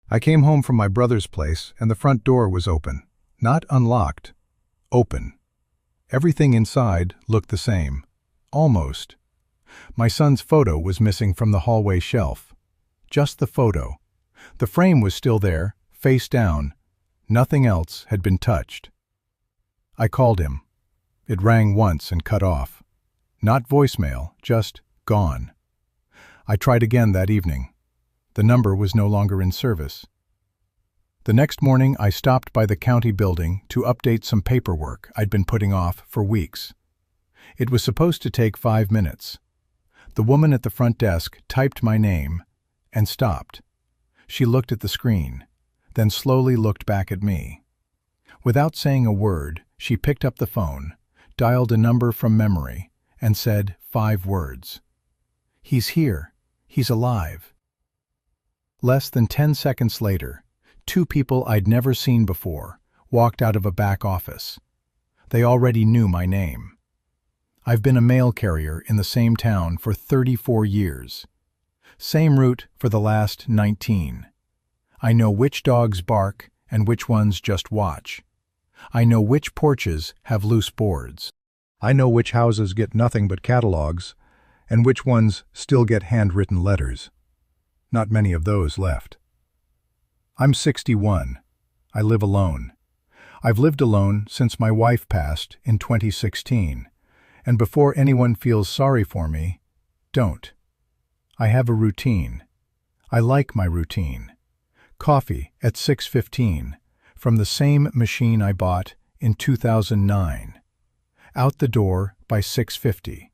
I came home from my brother's place and the front door was open. Not unlocked. Open. Everything inside looked the same. Almost. My son's photo was missing from the hallway shelf. Just the photo. The frame was still there, face down. Nothing else had been touched. I called him. It rang once and cut off. Not voicemail, just gone. I tried again that evening. The number was no longer in service. The next morning I stopped by the county building to update some paperwork I'd been putting off for weeks. It was supposed to take 5 minutes. The woman at the front desk typed my name and stopped. She looked at the screen, then slowly looked back at me. Without saying a word, she picked up the phone, dialed a number from memory, and said 5 words. "He's here. He's alive." Less than 10 seconds later, 2 people I'd never seen before walked out of a back office. They already knew my name. I've been a mail carrier in the same town for 34 years. Same route for the last 19. I know which dogs bark and which ones just watch. I know which porches have loose boards. I know which houses get nothing but catalogs and which ones still get handwritten letters. Not many of those left. I'm 61. I live alone. I've lived alone since my wife passed in 2016, and before anyone feels sorry for me, don't. I have a routine. I like my routine. Coffee at 6:15 from the same machine I bought in 2009. Out the door by 6:50.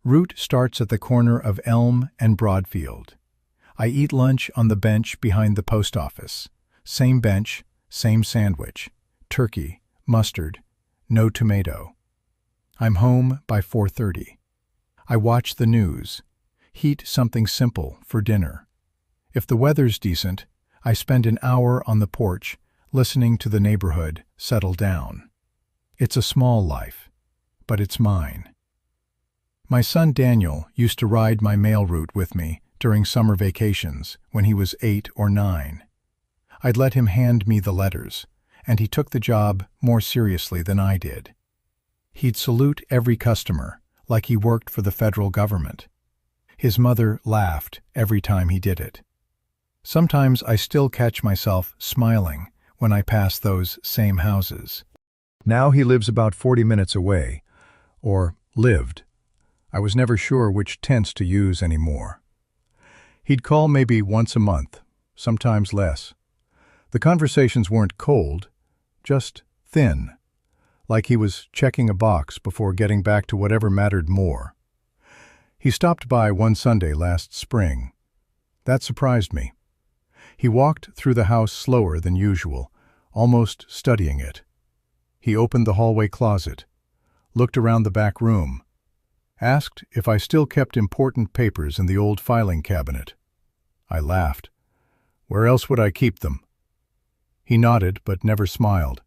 Route starts at the corner of Elm and Broadfield. I eat lunch on the bench behind the post office. Same bench, same sandwich. Turkey, mustard, no tomato. I'm home by 4:30. I watch the news. Heat something simple for dinner. If the weather's decent, I spend an hour on the porch listening to the neighborhood settle down. It's a small life, but it's mine. My son Daniel used to ride my mail route with me during summer vacations when he was 8 or 9. I'd let him hand me the letters, and he took the job more seriously than I did. He'd salute every customer like he worked for the federal government. His mother laughed every time he did it. Sometimes I still catch myself smiling when I pass those same houses. Now he lives about 40 minutes away, or lived. I was never sure which tense to use anymore. He'd call maybe once a month, sometimes less. The conversations weren't cold, just thin, like he was checking a box before getting back to whatever mattered more. He stopped by one Sunday last spring. That surprised me. He walked through the house slower than usual, almost studying it. He opened the hallway closet, looked around the back room, asked if I still kept important papers in the old filing cabinet. I laughed. Where else would I keep them? He nodded but never smiled.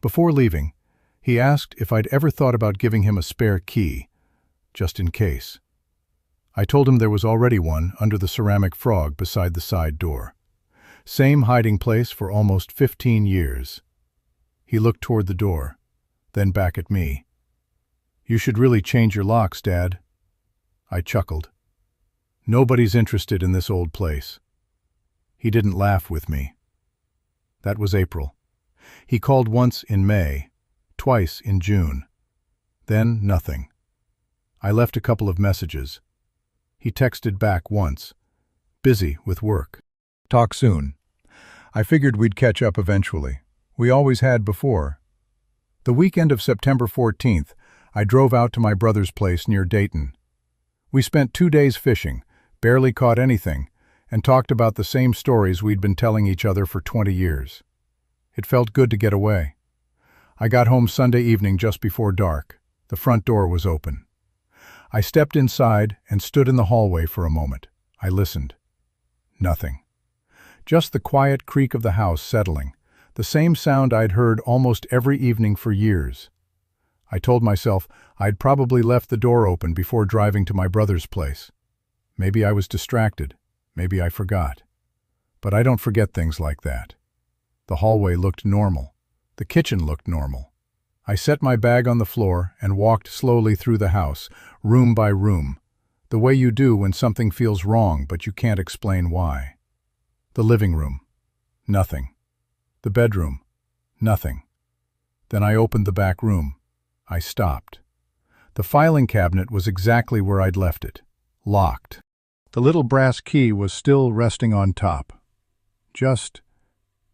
Before leaving, he asked if I'd ever thought about giving him a spare key, just in case. I told him there was already one under the ceramic frog beside the side door. Same hiding place for almost 15 years. He looked toward the door, then back at me. "You should really change your locks, Dad." I chuckled. Nobody's interested in this old place. He didn't laugh with me. That was April. He called once in May, twice in June. Then nothing. I left a couple of messages. He texted back once, busy with work. "Talk soon." I figured we'd catch up eventually. We always had before. The weekend of September 14th, I drove out to my brother's place near Dayton. We spent 2 days fishing, barely caught anything, and talked about the same stories we'd been telling each other for 20 years. It felt good to get away. I got home Sunday evening just before dark. The front door was open. I stepped inside and stood in the hallway for a moment. I listened. Nothing. Just the quiet creak of the house settling, the same sound I'd heard almost every evening for years. I told myself I'd probably left the door open before driving to my brother's place. Maybe I was distracted. Maybe I forgot. But I don't forget things like that. The hallway looked normal. The kitchen looked normal. I set my bag on the floor and walked slowly through the house, room by room, the way you do when something feels wrong but you can't explain why. The living room. Nothing. The bedroom. Nothing. Then I opened the back room. I stopped. The filing cabinet was exactly where I'd left it, locked. The little brass key was still resting on top. Just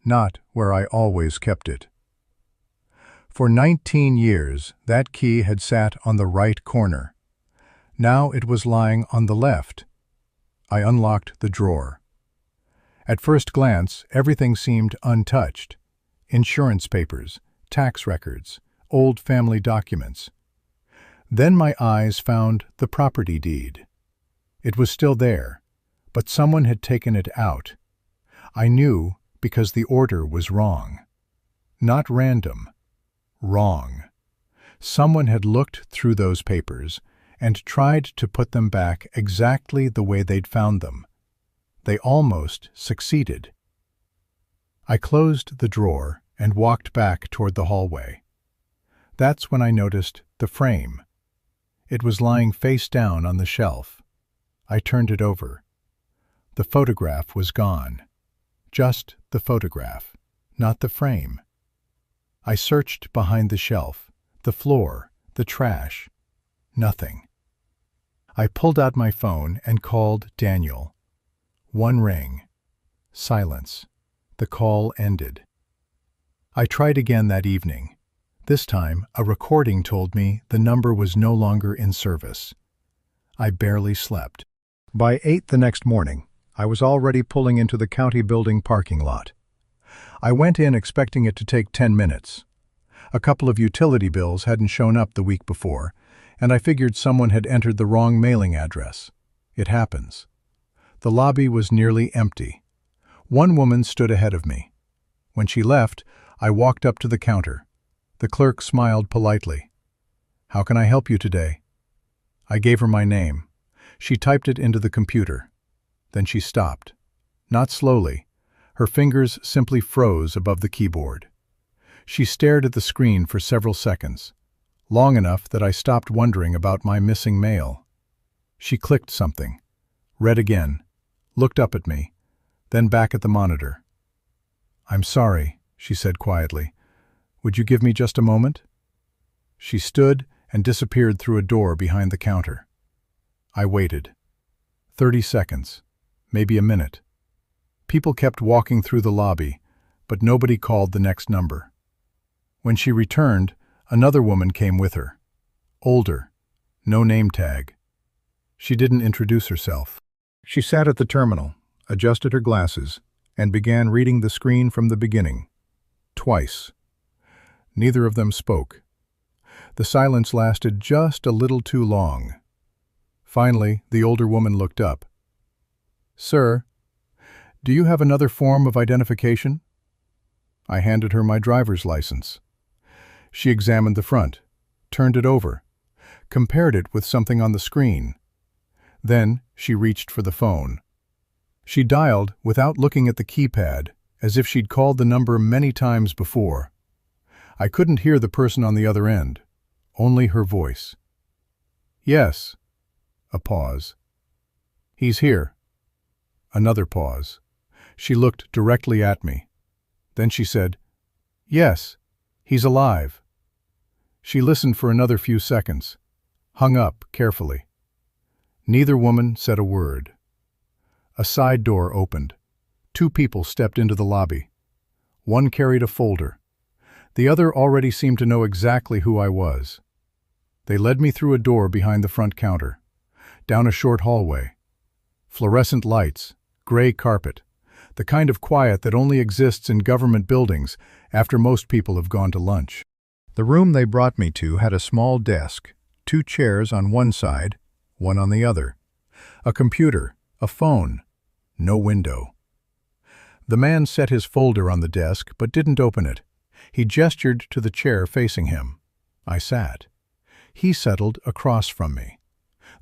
not where I always kept it. For 19 years, that key had sat on the right corner. Now it was lying on the left. I unlocked the drawer. At first glance, everything seemed untouched. Insurance papers, tax records, old family documents. Then my eyes found the property deed. It was still there, but someone had taken it out. I knew because the order was wrong. Not random. Wrong. Someone had looked through those papers and tried to put them back exactly the way they'd found them. They almost succeeded. I closed the drawer and walked back toward the hallway. That's when I noticed the frame. It was lying face down on the shelf. I turned it over. The photograph was gone. Just the photograph, not the frame. I searched behind the shelf, the floor, the trash. Nothing. I pulled out my phone and called Daniel. One ring. Silence. The call ended. I tried again that evening. This time, a recording told me the number was no longer in service. I barely slept. By 8 the next morning, I was already pulling into the county building parking lot. I went in expecting it to take 10 minutes. A couple of utility bills hadn't shown up the week before, and I figured someone had entered the wrong mailing address. It happens. The lobby was nearly empty. One woman stood ahead of me. When she left, I walked up to the counter. The clerk smiled politely. "How can I help you today?" I gave her my name. She typed it into the computer. Then she stopped. Not slowly. Her fingers simply froze above the keyboard. She stared at the screen for several seconds, long enough that I stopped wondering about my missing mail. She clicked something, read again, looked up at me, then back at the monitor. "I'm sorry," she said quietly. "Would you give me just a moment?" She stood and disappeared through a door behind the counter. I waited. 30 seconds, maybe a minute. People kept walking through the lobby, but nobody called the next number. When she returned, another woman came with her. Older, no name tag. She didn't introduce herself. She sat at the terminal, adjusted her glasses, and began reading the screen from the beginning. Twice. Neither of them spoke. The silence lasted just a little too long. Finally, the older woman looked up. "Sir, do you have another form of identification?" I handed her my driver's license. She examined the front, turned it over, compared it with something on the screen. Then she reached for the phone. She dialed without looking at the keypad, as if she'd called the number many times before. I couldn't hear the person on the other end, only her voice. "Yes." A pause. "He's here." Another pause. She looked directly at me. Then she said, "Yes, he's alive." She listened for another few seconds, hung up carefully. Neither woman said a word. A side door opened. 2 people stepped into the lobby. One carried a folder. The other already seemed to know exactly who I was. They led me through a door behind the front counter, down a short hallway. Fluorescent lights, gray carpet, the kind of quiet that only exists in government buildings after most people have gone to lunch. The room they brought me to had a small desk, 2 chairs on one side, one on the other. A computer, a phone, no window. The man set his folder on the desk but didn't open it. He gestured to the chair facing him. I sat. He settled across from me.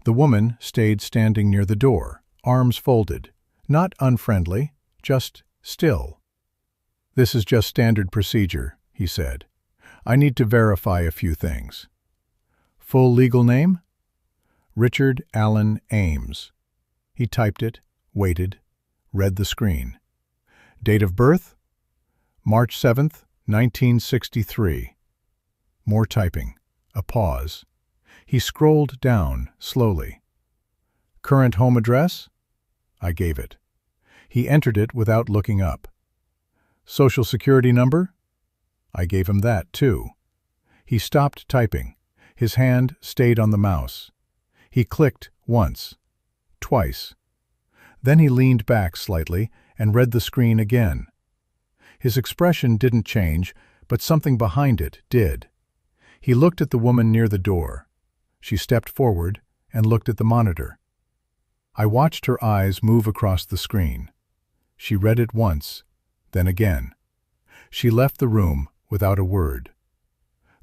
The woman stayed standing near the door, arms folded, not unfriendly, just Still, "This is just standard procedure," he said. "I need to verify a few things." "Full legal name?" "Richard Allen Ames." He typed it, waited, read the screen. "Date of birth?" "March 7th, 1963. More typing. A pause. He scrolled down slowly. "Current home address?" I gave it. He entered it without looking up. "Social Security number?" I gave him that, too. He stopped typing. His hand stayed on the mouse. He clicked once, twice. Then he leaned back slightly and read the screen again. His expression didn't change, but something behind it did. He looked at the woman near the door. She stepped forward and looked at the monitor. I watched her eyes move across the screen. She read it once, then again. She left the room without a word.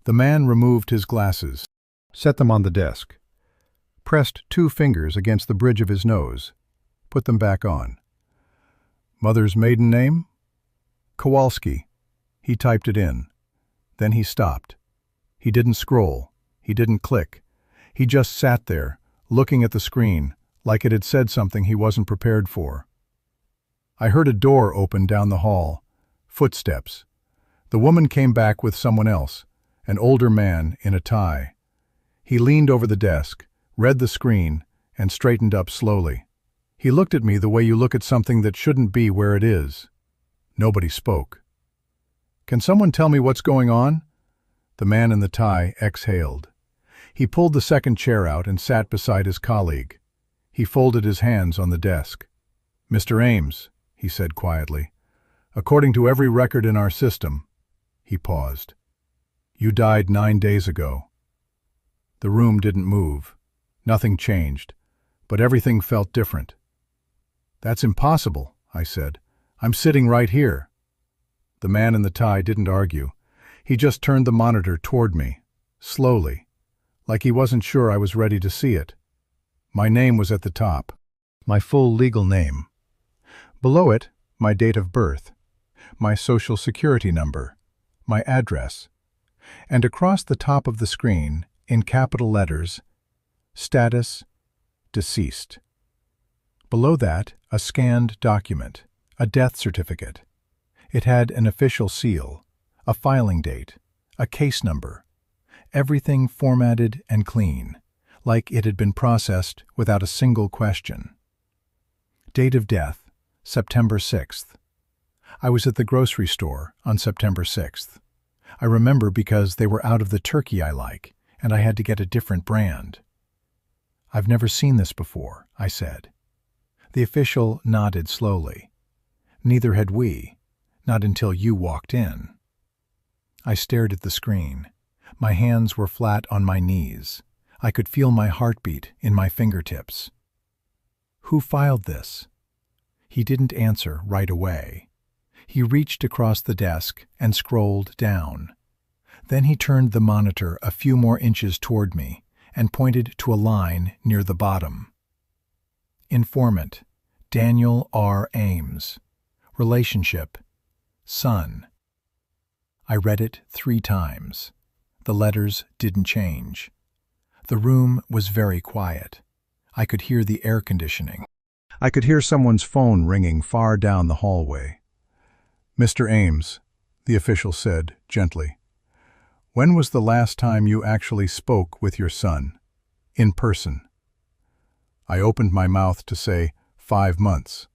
The man removed his glasses, set them on the desk, pressed 2 fingers against the bridge of his nose, put them back on. "Mother's maiden name?" "Kowalski." He typed it in. Then he stopped. He didn't scroll. He didn't click. He just sat there, looking at the screen, like it had said something he wasn't prepared for. I heard a door open down the hall. Footsteps. The woman came back with someone else, an older man in a tie. He leaned over the desk, read the screen, and straightened up slowly. He looked at me the way you look at something that shouldn't be where it is. Nobody spoke. "Can someone tell me what's going on?" The man in the tie exhaled. He pulled the second chair out and sat beside his colleague. He folded his hands on the desk. "Mr. Ames," he said quietly, "according to every record in our system," he paused, "you died 9 days ago." The room didn't move. Nothing changed, but everything felt different. "That's impossible," I said. "I'm sitting right here." The man in the tie didn't argue. He just turned the monitor toward me, slowly, like he wasn't sure I was ready to see it. My name was at the top, my full legal name. Below it, my date of birth, my social security number, my address, and across the top of the screen, in capital letters, status, deceased. Below that, a scanned document, a death certificate. It had an official seal, a filing date, a case number, everything formatted and clean, like it had been processed without a single question. Date of death, September 6th. I was at the grocery store on September 6th. I remember because they were out of the turkey I like, and I had to get a different brand. "I've never seen this before," I said. The official nodded slowly. "Neither had we, not until you walked in." I stared at the screen. My hands were flat on my knees. I could feel my heartbeat in my fingertips. "Who filed this?" He didn't answer right away. He reached across the desk and scrolled down. Then he turned the monitor a few more inches toward me and pointed to a line near the bottom. Informant, Daniel R. Ames. Relationship, son. I read it 3 times. The letters didn't change. The room was very quiet. I could hear the air conditioning. I could hear someone's phone ringing far down the hallway. "Mr. Ames," the official said gently, "when was the last time you actually spoke with your son, in person?" I opened my mouth to say 5 months,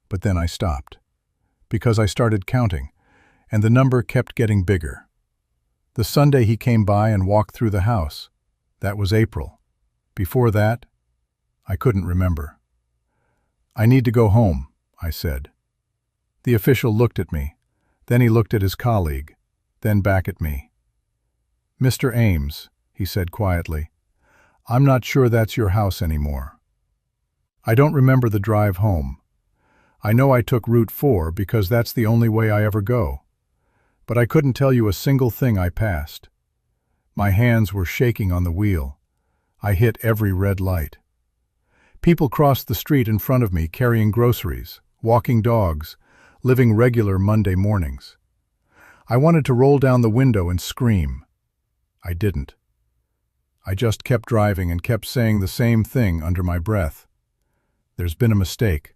but then I stopped, because I started counting, and the number kept getting bigger. The Sunday he came by and walked through the house, that was April. Before that, I couldn't remember. "I need to go home," I said. The official looked at me, then he looked at his colleague, then back at me. "Mr. Ames," he said quietly, "I'm not sure that's your house anymore. I don't remember the drive home. I know I took Route 4 because that's the only way I ever go. But I couldn't tell you a single thing I passed. My hands were shaking on the wheel. I hit every red light. People crossed the street in front of me carrying groceries, walking dogs, living regular Monday mornings. I wanted to roll down the window and scream. I didn't. I just kept driving and kept saying the same thing under my breath. There's been a mistake.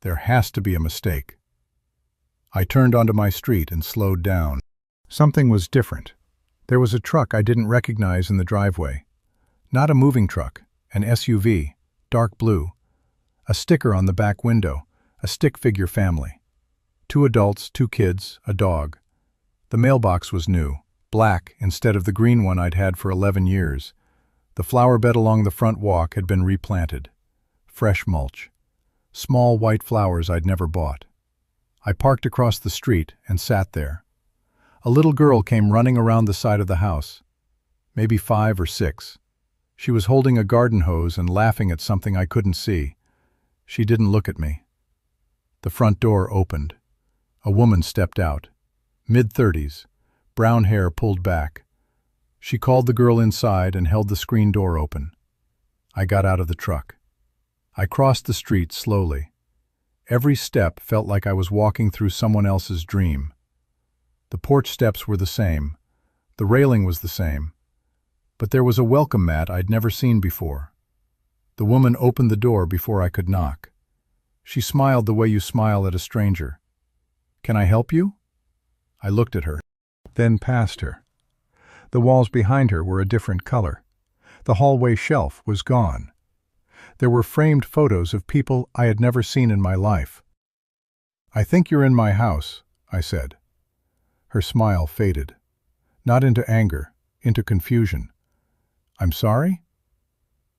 There has to be a mistake. I turned onto my street and slowed down. Something was different. There was a truck I didn't recognize in the driveway. Not a moving truck, an SUV, dark blue. A sticker on the back window, a stick-figure family. 2 adults, 2 kids, a dog. The mailbox was new, black instead of the green one I'd had for 11 years. The flower bed along the front walk had been replanted. Fresh mulch. Small white flowers I'd never bought. I parked across the street and sat there. A little girl came running around the side of the house. Maybe 5 or 6. She was holding a garden hose and laughing at something I couldn't see. She didn't look at me. The front door opened. A woman stepped out. Mid-30s, brown hair pulled back. She called the girl inside and held the screen door open. I got out of the truck. I crossed the street slowly. Every step felt like I was walking through someone else's dream. The porch steps were the same. The railing was the same. But there was a welcome mat I'd never seen before. The woman opened the door before I could knock. She smiled the way you smile at a stranger. "Can I help you?" I looked at her, then past her. The walls behind her were a different color. The hallway shelf was gone. There were framed photos of people I had never seen in my life. "I think you're in my house," I said. Her smile faded. Not into anger, into confusion. "I'm sorry?"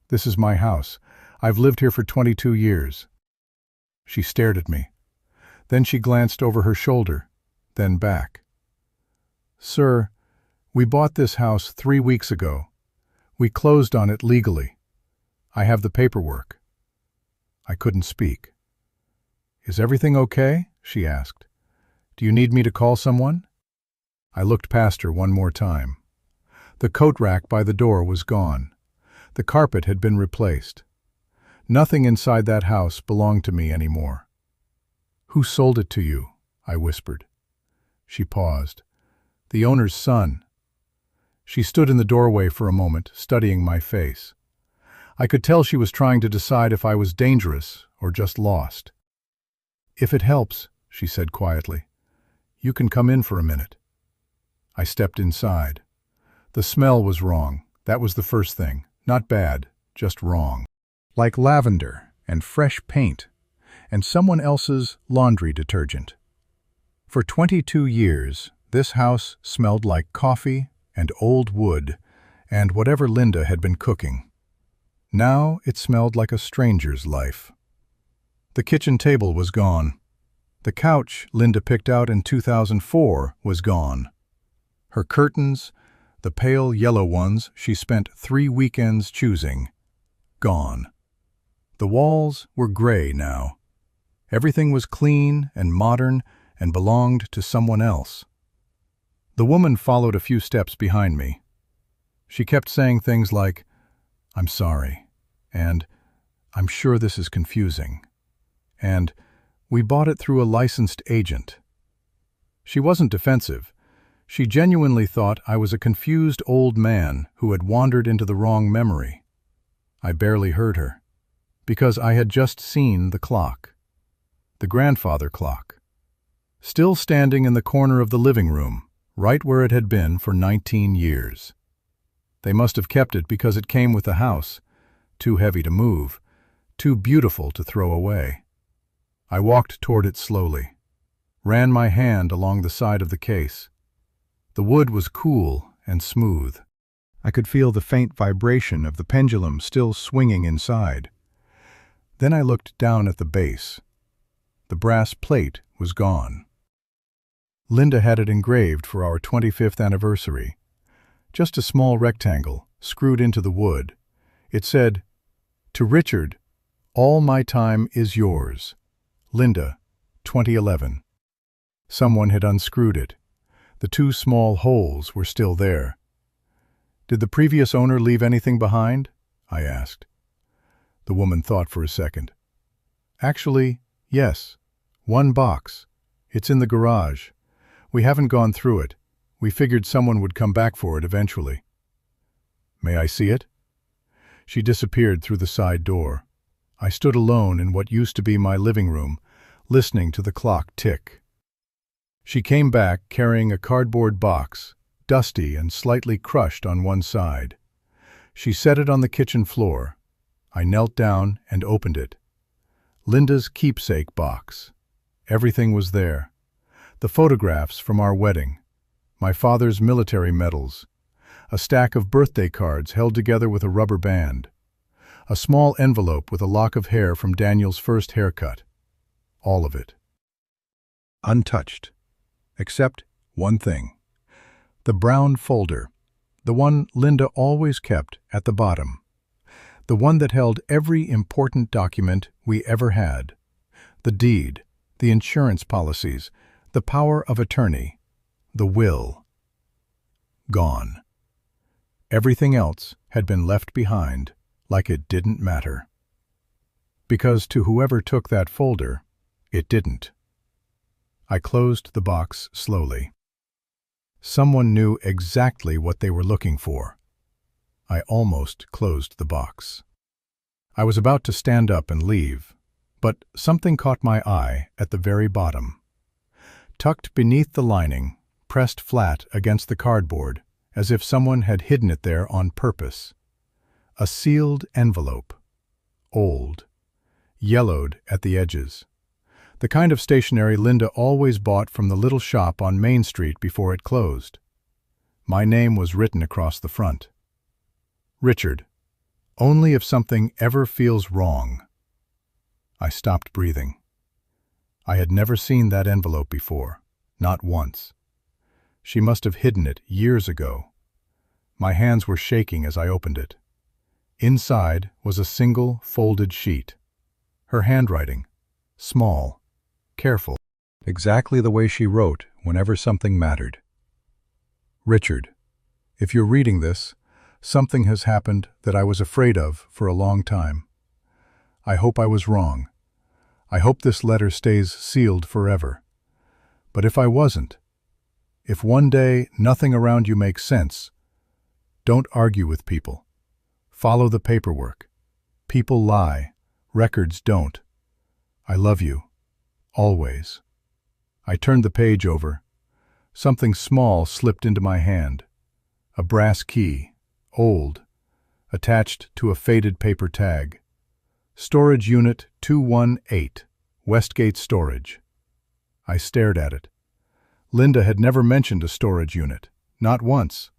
"This is my house. I've lived here for 22 years. She stared at me. Then she glanced over her shoulder, then back. "Sir, we bought this house 3 weeks ago. We closed on it legally. I have the paperwork." I couldn't speak. "Is everything okay?" she asked. "Do you need me to call someone?" I looked past her one more time. The coat rack by the door was gone. The carpet had been replaced. Nothing inside that house belonged to me anymore. "Who sold it to you?" I whispered. She paused. "The owner's son." She stood in the doorway for a moment, studying my face. I could tell she was trying to decide if I was dangerous or just lost. "If it helps," she said quietly, "you can come in for a minute." I stepped inside. The smell was wrong. That was the first thing. Not bad, just wrong. Like lavender and fresh paint and someone else's laundry detergent. For 22 years, this house smelled like coffee and old wood and whatever Linda had been cooking. Now it smelled like a stranger's life. The kitchen table was gone. The couch Linda picked out in 2004 was gone. Her curtains, the pale yellow ones she spent 3 weekends choosing, gone. The walls were gray now. Everything was clean and modern and belonged to someone else. The woman followed a few steps behind me. She kept saying things like, "I'm sorry," and "I'm sure this is confusing," and "We bought it through a licensed agent." She wasn't defensive. She genuinely thought I was a confused old man who had wandered into the wrong memory. I barely heard her, because I had just seen the clock. The grandfather clock. Still standing in the corner of the living room, right where it had been for 19 years. They must have kept it because it came with the house, too heavy to move, too beautiful to throw away. I walked toward it slowly, ran my hand along the side of the case. The wood was cool and smooth. I could feel the faint vibration of the pendulum still swinging inside. Then I looked down at the base. The brass plate was gone. Linda had it engraved for our 25th anniversary. Just a small rectangle, screwed into the wood. It said, "To Richard, all my time is yours. Linda, 2011. Someone had unscrewed it. The 2 small holes were still there. "Did the previous owner leave anything behind?" I asked. The woman thought for a second. "Actually, yes. 1 box. It's in the garage. We haven't gone through it. We figured someone would come back for it eventually. May I see it? She disappeared through the side door. I stood alone in what used to be my living room, listening to the clock tick. She came back carrying a cardboard box, dusty and slightly crushed on one side. She set it on the kitchen floor. I knelt down and opened it. Linda's keepsake box. Everything was there. The photographs from our wedding, my father's military medals, a stack of birthday cards held together with a rubber band, a small envelope with a lock of hair from Daniel's first haircut. All of it. Untouched. Except one thing. The brown folder. The one Linda always kept at the bottom. The one that held every important document we ever had. The deed, the insurance policies, the power of attorney, the will. Gone. Everything else had been left behind, like it didn't matter. Because to whoever took that folder, it didn't. I closed the box slowly. Someone knew exactly what they were looking for. I almost closed the box. I was about to stand up and leave, but something caught my eye at the very bottom. Tucked beneath the lining, pressed flat against the cardboard, as if someone had hidden it there on purpose. A sealed envelope. Old. Yellowed at the edges. The kind of stationery Linda always bought from the little shop on Main Street before it closed. My name was written across the front. Richard. Only if something ever feels wrong. I stopped breathing. I had never seen that envelope before, not once. She must have hidden it years ago. My hands were shaking as I opened it. Inside was a single folded sheet. Her handwriting, small, careful, exactly the way she wrote whenever something mattered. Richard, if you're reading this, something has happened that I was afraid of for a long time. I hope I was wrong. I hope this letter stays sealed forever. But if I wasn't, if one day nothing around you makes sense, don't argue with people. Follow the paperwork. People lie. Records don't. I love you. Always. I turned the page over. Something small slipped into my hand. A brass key, old, attached to a faded paper tag. Storage Unit 218, Westgate Storage. I stared at it. Linda had never mentioned a storage unit, not once.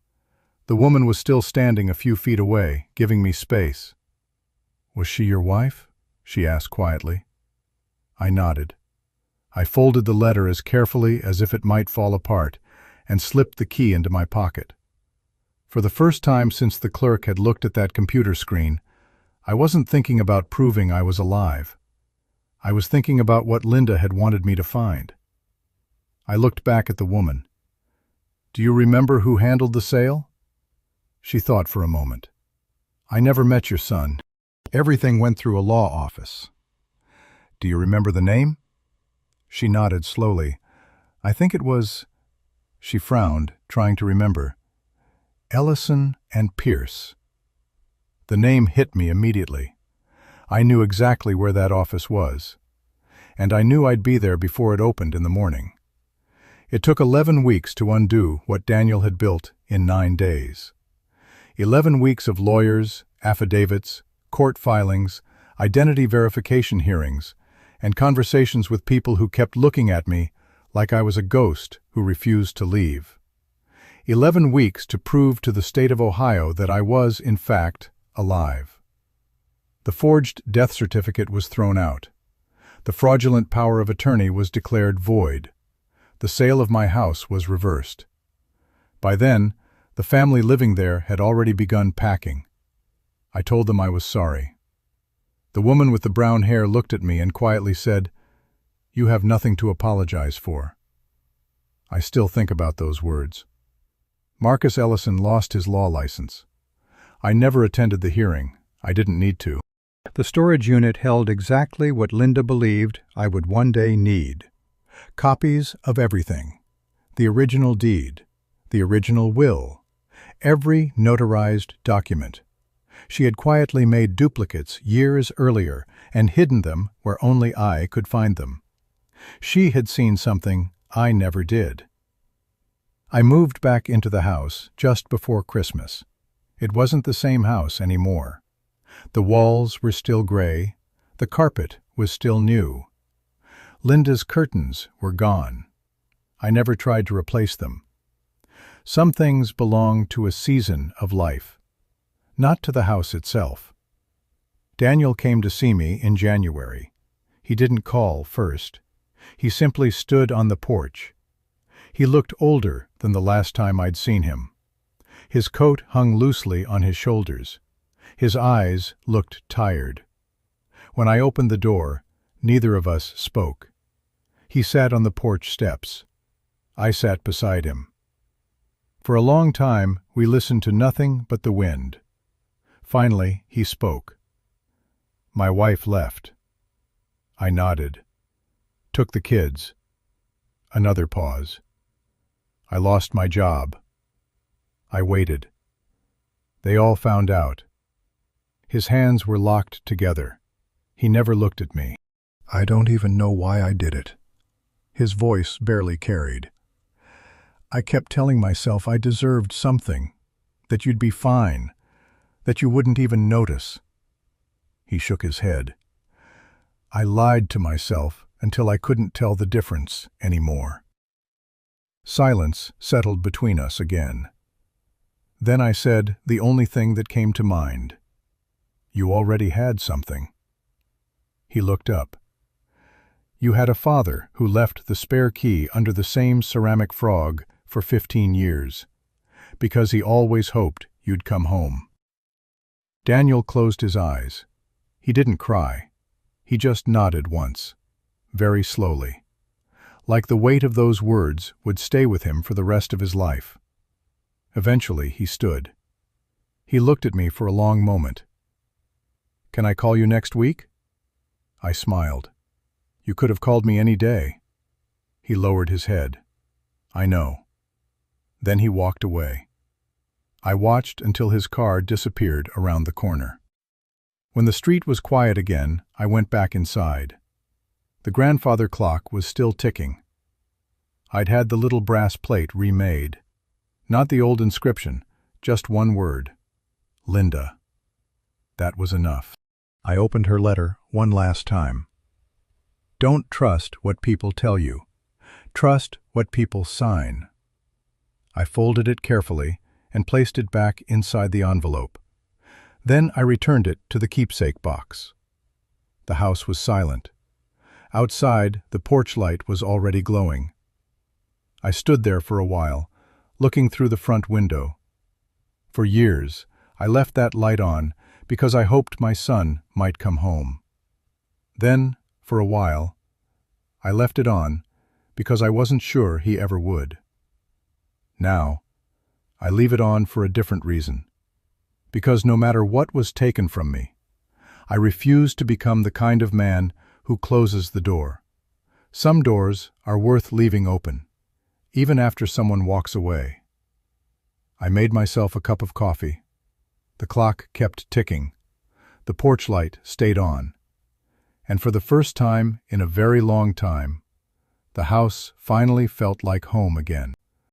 The woman was still standing a few feet away, giving me space. Was she your wife? She asked quietly. I nodded. I folded the letter as carefully as if it might fall apart, and slipped the key into my pocket. For the first time since the clerk had looked at that computer screen, I wasn't thinking about proving I was alive. I was thinking about what Linda had wanted me to find. I looked back at the woman. Do you remember who handled the sale? She thought for a moment. I never met your son. Everything went through a law office. Do you remember the name? She nodded slowly. I think it was... She frowned, trying to remember. Ellison and Pierce. The name hit me immediately. I knew exactly where that office was. And I knew I'd be there before it opened in the morning. It took 11 weeks to undo what Daniel had built in 9 days. 11 weeks of lawyers, affidavits, court filings, identity verification hearings, and conversations with people who kept looking at me like I was a ghost who refused to leave. 11 weeks to prove to the state of Ohio that I was, in fact, alive. The forged death certificate was thrown out. The fraudulent power of attorney was declared void. The sale of my house was reversed. By then, the family living there had already begun packing. I told them I was sorry. The woman with the brown hair looked at me and quietly said, "You have nothing to apologize for." I still think about those words. Marcus Ellison lost his law license. I never attended the hearing. I didn't need to. The storage unit held exactly what Linda believed I would one day need. Copies of everything. The original deed, the original will, every notarized document. She had quietly made duplicates years earlier and hidden them where only I could find them. She had seen something I never did. I moved back into the house just before Christmas. It wasn't the same house anymore. The walls were still gray, the carpet was still new. Linda's curtains were gone. I never tried to replace them. Some things belong to a season of life, not to the house itself. Daniel came to see me in January. He didn't call first. He simply stood on the porch. He looked older than the last time I'd seen him. His coat hung loosely on his shoulders. His eyes looked tired. When I opened the door, neither of us spoke. He sat on the porch steps. I sat beside him. For a long time, we listened to nothing but the wind. Finally, he spoke. "My wife left." I nodded. "Took the kids." Another pause. "I lost my job." I waited. "They all found out." His hands were locked together. He never looked at me. "I don't even know why I did it." His voice barely carried. "I kept telling myself I deserved something, that you'd be fine, that you wouldn't even notice." He shook his head. "I lied to myself until I couldn't tell the difference anymore." Silence settled between us again. Then I said the only thing that came to mind. "You already had something." He looked up. "You had a father who left the spare key under the same ceramic frog for 15 years, because he always hoped you'd come home." Daniel closed his eyes. He didn't cry. He just nodded once, very slowly, like the weight of those words would stay with him for the rest of his life. Eventually, he stood. He looked at me for a long moment. "Can I call you next week?" I smiled. "You could have called me any day." He lowered his head. "I know." Then he walked away. I watched until his car disappeared around the corner. When the street was quiet again, I went back inside. The grandfather clock was still ticking. I'd had the little brass plate remade. Not the old inscription, just one word. Linda. That was enough. I opened her letter one last time. Don't trust what people tell you. Trust what people sign. I folded it carefully and placed it back inside the envelope. Then I returned it to the keepsake box. The house was silent. Outside, the porch light was already glowing. I stood there for a while, looking through the front window. For years, I left that light on because I hoped my son might come home. Then, for a while, I left it on because I wasn't sure he ever would. Now, I leave it on for a different reason. Because no matter what was taken from me, I refuse to become the kind of man who closes the door. Some doors are worth leaving open, even after someone walks away. I made myself a cup of coffee. The clock kept ticking. The porch light stayed on. And for the first time in a very long time, the house finally felt like home again.